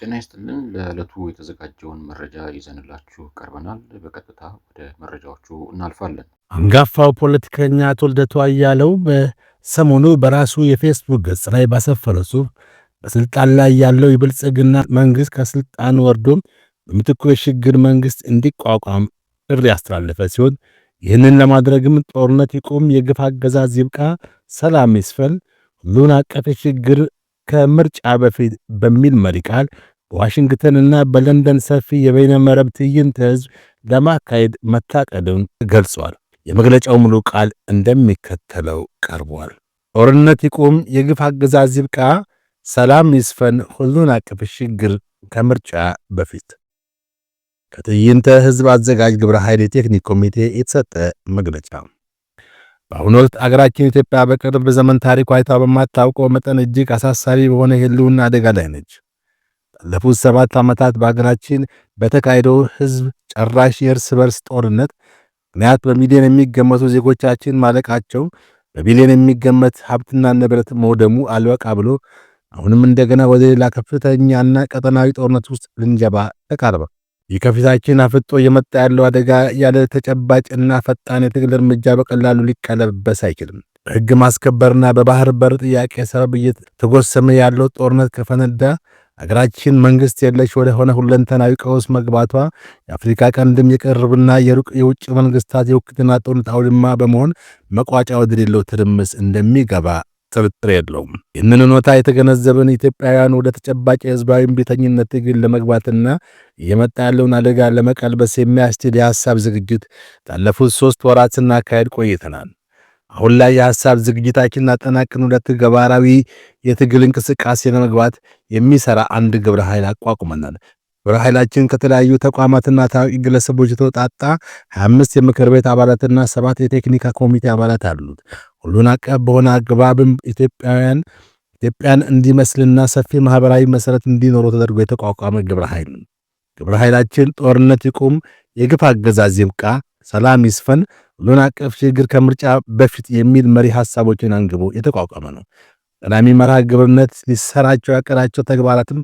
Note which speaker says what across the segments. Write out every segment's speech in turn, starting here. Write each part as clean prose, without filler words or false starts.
Speaker 1: ጤና ይስጥልን ለዕለቱ የተዘጋጀውን መረጃ ይዘንላችሁ ቀርበናል። በቀጥታ ወደ መረጃዎቹ እናልፋለን።
Speaker 2: አንጋፋው ፖለቲከኛ አቶ ልደቱ አያሌው በሰሞኑ በራሱ የፌስቡክ ገጽ ላይ ባሰፈረው ጽሑፍ በስልጣን ላይ ያለው የብልጽግና መንግስት ከስልጣን ወርዶም በምትኩ የሽግግር መንግስት እንዲቋቋም ጥሪ ያስተላለፈ ሲሆን ይህንን ለማድረግም ጦርነት ይቁም፣ የግፍ አገዛዝ ይብቃ፣ ሰላም ይስፈን፣ ሁሉን አቀፍ የሽግግር ከምርጫ በፊት በሚል መሪ ቃል በዋሽንግተንና በለንደን ሰፊ የበይነ መረብ ትዕይንተ ህዝብ ለማካሄድ መታቀዱን ገልጿል። የመግለጫው ሙሉ ቃል እንደሚከተለው ቀርቧል። ጦርነት ይቁም፣ የግፍ አገዛዝ ይብቃ፣ ሰላም ይስፈን፣ ሁሉን አቀፍ ሽግግር ከምርጫ በፊት። ከትዕይንተ ህዝብ አዘጋጅ ግብረ ኃይል የቴክኒክ ኮሚቴ የተሰጠ መግለጫ። በአሁኑ ወቅት አገራችን ኢትዮጵያ በቅርብ ዘመን ታሪኳ አይታ በማታውቀው መጠን እጅግ አሳሳቢ በሆነ የህልውና አደጋ ላይ ነች። ባለፉት 7 ዓመታት በአገራችን በተካሄደው ህዝብ ጨራሽ የእርስ በርስ ጦርነት ምክንያት በሚሊዮን የሚገመቱ ዜጎቻችን ማለቃቸው፣ በቢሊዮን የሚገመት ሀብትና ንብረት መውደሙ አልበቃ ብሎ አሁንም እንደገና ወደ ሌላ ከፍተኛና ቀጠናዊ ጦርነት ውስጥ ልንገባ ተቃርበናል። ይህ ከፊታችን አፍጦ እየመጣ ያለው አደጋ ያለ ተጨባጭና ፈጣን የትግል እርምጃ በቀላሉ ሊቀለበስ አይችልም። በሕግ ማስከበርና በባህር በር ጥያቄ ሰበብ እየተጎሰመ ያለው ጦርነት ከፈነዳ አገራችን መንግስት የለሽ ወደ ሆነ ሁለንተናዊ ቀውስ መግባቷ የአፍሪካ ቀንድም የቅርብና የሩቅ የውጭ መንግስታት የውክልና ጦርነት አውድማ በመሆን መቋጫ ወደሌለው ትርምስ እንደሚገባ ጥርጥር የለውም። ይህንን እውነታ የተገነዘብን ኢትዮጵያውያን ወደ ተጨባጭ የህዝባዊ እምቢተኝነት ትግል ለመግባትና እየመጣ ያለውን አደጋ ለመቀልበስ የሚያስችል የሐሳብ ዝግጅት ባለፉት 3 ወራት ስናካሄድ ቆይተናል። አሁን ላይ የሐሳብ ዝግጅታችንን አጠናቅን ወደ ተግባራዊ የትግል እንቅስቃሴ ለመግባት የሚሰራ አንድ ግብረ ኃይል አቋቁመናል። ግብረ ኃይላችን ከተለያዩ ተቋማትና ታዋቂ ግለሰቦች የተውጣጣ 25 የምክር ቤት አባላትና 7 የቴክኒክ ኮሚቴ አባላት አሉት። ሁሉን አቀፍ በሆነ አግባብም ኢትዮጵያን እንዲመስልና ሰፊ ማህበራዊ መሰረት እንዲኖረው ተደርጎ የተቋቋመ ግብረ ኃይል ነው። ግብረ ኃይላችን ጦርነት ይቁም፣ የግፍ አገዛዝ ይብቃ፣ ሰላም ይስፈን፣ ሁሉን አቀፍ ሽግግር ከምርጫ በፊት የሚል መሪ ሐሳቦችን አንግቦ የተቋቋመ ነው። ቀዳሚ መርሃ ግብርነት ሊሰራቸው ያቀዳቸው ተግባራትም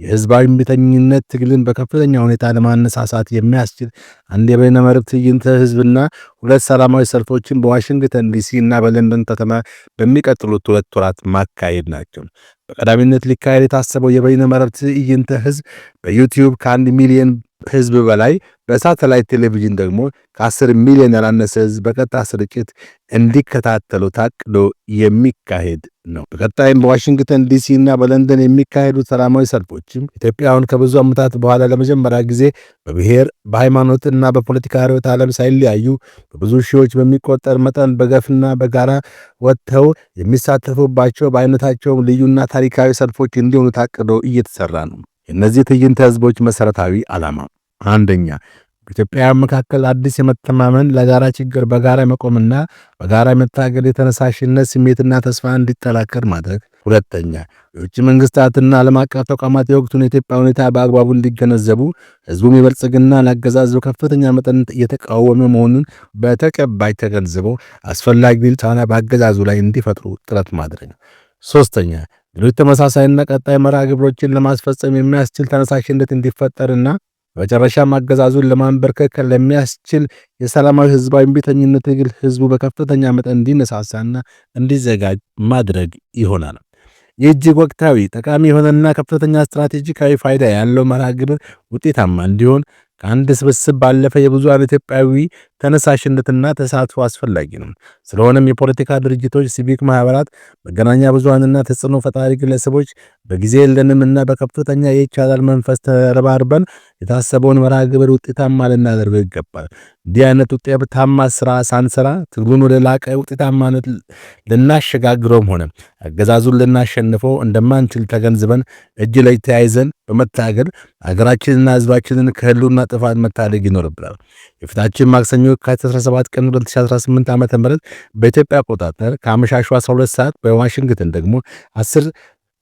Speaker 2: የህዝባዊ እምቢተኝነት ትግልን በከፍተኛ ሁኔታ ለማነሳሳት የሚያስችል አንድ የበይነ መረብ ትዕይንተ ህዝብና 2 ሰላማዊ ሰልፎችን በዋሽንግተን ዲሲ እና በለንደን ከተማ በሚቀጥሉት 2 ወራት ማካሄድ ናቸው። በቀዳሚነት ሊካሄድ የታሰበው የበይነ መረብ ትዕይንተ ህዝብ በዩቲዩብ ከ1 ሚሊዮን ህዝብ በላይ፣ በሳተላይት ቴሌቪዥን ደግሞ ከ10 ሚሊዮን ያላነሰ ህዝብ በቀጥታ ስርጭት እንዲከታተሉ ታቅዶ የሚካሄድ ነው። በቀጣይም በዋሽንግተን ዲሲ እና በለንደን የሚካሄዱት ሰላማዊ ሰልፎችም ኢትዮጵያውያን ከብዙ ዓመታት በኋላ ለመጀመሪያ ጊዜ በብሔር በሃይማኖትና በፖለቲካ ርዕዮተ ዓለም ሳይለያዩ በብዙ ሺዎች በሚቆጠር መጠን በገፍና በጋራ ወጥተው የሚሳተፉባቸው በአይነታቸው ልዩና ታሪካዊ ሰልፎች እንዲሆኑ ታቅዶ እየተሰራ ነው። የእነዚህ ትዕይንተ ህዝቦች መሰረታዊ ዓላማ አንደኛ በኢትዮጵያውያን መካከል አዲስ የመተማመን ለጋራ ችግር በጋራ መቆምና በጋራ መታገል የተነሳሽነት ስሜትና ተስፋ እንዲጠናከር ማድረግ። ሁለተኛ የውጭ መንግስታትና ዓለም አቀፍ ተቋማት የወቅቱን የኢትዮጵያ ሁኔታ በአግባቡ እንዲገነዘቡ ህዝቡም የብልጽግና አገዛዝ ከፍተኛ መጠን እየተቃወመ መሆኑን በተጨባጭ ተገንዝበው አስፈላጊ ጫና በአገዛዙ ላይ እንዲፈጥሩ ጥረት ማድረግ። ሶስተኛ ሌሎች ተመሳሳይና ቀጣይ መርሃ ግብሮችን ለማስፈጸም የሚያስችል ተነሳሽነት እንዲፈጠርና በመጨረሻም አገዛዙን ለማንበርከክ ለሚያስችል የሰላማዊ ህዝባዊ እምቢተኝነት ትግል ህዝቡ በከፍተኛ መጠን እንዲነሳሳና እንዲዘጋጅ ማድረግ ይሆናል። ይህ እጅግ ወቅታዊ ጠቃሚ የሆነና ከፍተኛ ስትራቴጂካዊ ፋይዳ ያለው መርሃ ግብር ውጤታማ እንዲሆን ከአንድ ስብስብ ባለፈ የብዙሃን ኢትዮጵያዊ ተነሳሽነትና ተሳትፎ አስፈላጊ ነው። ስለሆነም የፖለቲካ ድርጅቶች፣ ሲቪክ ማህበራት፣ መገናኛ ብዙሃንና ተጽዕኖ ፈጣሪ ግለሰቦች በጊዜ የለንምና በከፍተኛ የይቻላል መንፈስ ተረባርበን የታሰበውን መርሃ ግብር ውጤታማ ልናደርገው ይገባል። እንዲህ አይነት ውጤታማ ስራ ሳንሰራ ትግሉን ወደ ላቀ ውጤታማነት ልናሸጋግረውም ሆነ አገዛዙን ልናሸንፈው እንደማንችል ተገንዝበን እጅ ላይ ተያይዘን በመታገል አገራችንና ህዝባችንን ከህልውና ጥፋት መታደግ ይኖርብናል። የፊታችን ማክሰኞ የካቲት 17 ቀን 2018 ዓ.ም በኢትዮጵያ አቆጣጠር ከአመሻሹ 12 ሰዓት በዋሽንግተን ደግሞ 10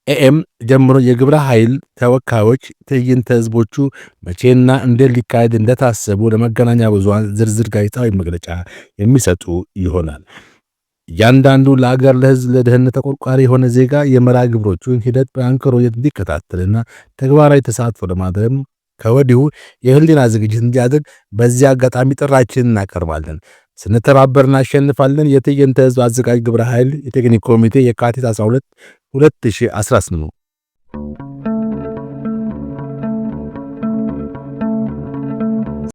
Speaker 2: ኤኤም ጀምሮ የግብረ ኃይል ተወካዮች ትዕይንተ ህዝቦቹ መቼና እንዴት ሊካሄድ እንደታሰቡ ለመገናኛ ብዙሃን ዝርዝር ጋዜጣዊ መግለጫ የሚሰጡ ይሆናል። እያንዳንዱ ለአገር፣ ለሕዝብ፣ ለደህንነት ተቆርቋሪ የሆነ ዜጋ የመርሃ ግብሮቹን ሂደት በአንክሮ እንዲከታተልና ተግባራዊ ተሳትፎ ለማድረግ ከወዲሁ የህሊና ዝግጅት እንዲያደርግ በዚህ አጋጣሚ ጥራችንን እናቀርባለን። ስንተባበር እናሸንፋለን። የትዕይንተ ህዝብ አዘጋጅ ግብረ ኃይል የቴክኒክ ኮሚቴ የካቲት 12 2018